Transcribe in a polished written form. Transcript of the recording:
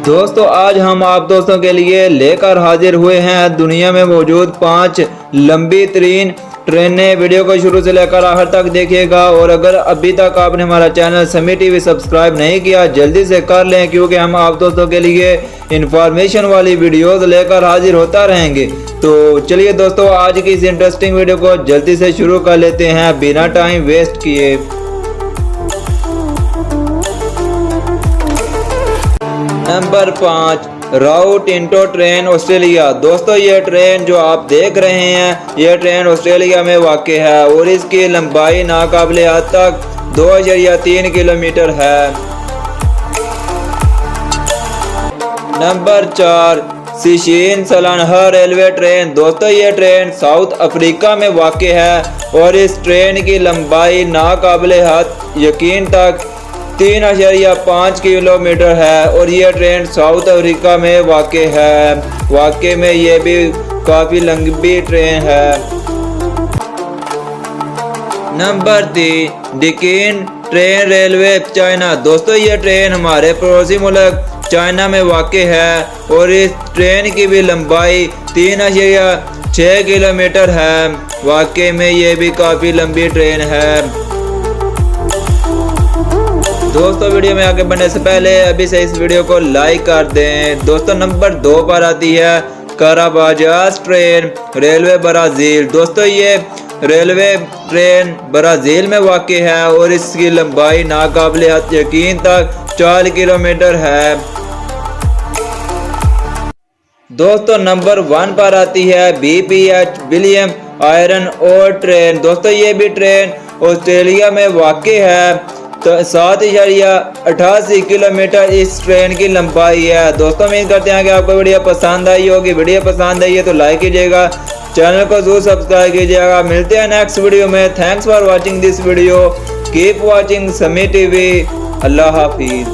दोस्तों आज हम आप दोस्तों के लिए लेकर हाजिर हुए हैं दुनिया में मौजूद 5 लंबी तरीन ट्रेनें। वीडियो को शुरू से लेकर आखिर तक देखिएगा। और अगर अभी तक आपने हमारा चैनल समी टीवी सब्सक्राइब नहीं किया जल्दी से कर लें, क्योंकि हम आप दोस्तों के लिए इंफॉर्मेशन वाली वीडियोस लेकर हाजिर होता रहेंगे। तो चलिए दोस्तों आज की इस इंटरेस्टिंग वीडियो को जल्दी से शुरू कर लेते हैं बिना टाइम वेस्ट किए। नंबर 5 राउ टिंटो ट्रेन ऑस्ट्रेलिया। दोस्तों ये ट्रेन जो आप देख रहे हैं ये ट्रेन ऑस्ट्रेलिया में वाक़ है और इसकी लंबाई नाकाबिले हद तक 2.3 किलोमीटर है। नंबर 4 सिशीन सलानहा रेलवे ट्रेन। दोस्तों ये ट्रेन साउथ अफ्रीका में वाक़ है और इस ट्रेन की लंबाई नाकाबिले हद यकीन तक 3.5 किलोमीटर है और ये ट्रेन साउथ अफ्रीका में वाक़ है। वाक़ई में ये भी काफ़ी लंबी ट्रेन है। नंबर 3 डिकीन ट्रेन रेलवे चाइना। दोस्तों ये ट्रेन हमारे पड़ोसी मुल्क चाइना में वाक़ है और इस ट्रेन की भी लंबाई 3.6 किलोमीटर है। वाक़ई में ये भी काफ़ी लंबी ट्रेन है। दोस्तों वीडियो में आगे बढ़ने से पहले अभी से इस वीडियो को लाइक कर दें। दोस्तों नंबर 2 पर आती है कराबाजास ट्रेन रेलवे ब्राज़ील। दोस्तों ये रेलवे ट्रेन ब्राज़ील में वाक़ है और इसकी लंबाई नाकाबिले यकीन तक 4 किलोमीटर है। दोस्तों नंबर 1 पर आती है BPH विलियम आयरन और ट्रेन। दोस्तों ये भी ट्रेन ऑस्ट्रेलिया में वाक़ है। तो 7.88 किलोमीटर इस ट्रेन की लंबाई है। दोस्तों उम्मीद करते हैं कि आपको वीडियो पसंद आई होगी। वीडियो पसंद आई है तो लाइक कीजिएगा, चैनल को जरूर सब्सक्राइब कीजिएगा। मिलते हैं नेक्स्ट वीडियो में। Thanks for watching this video. Keep watching समी टीवी। अल्लाह हाफिज।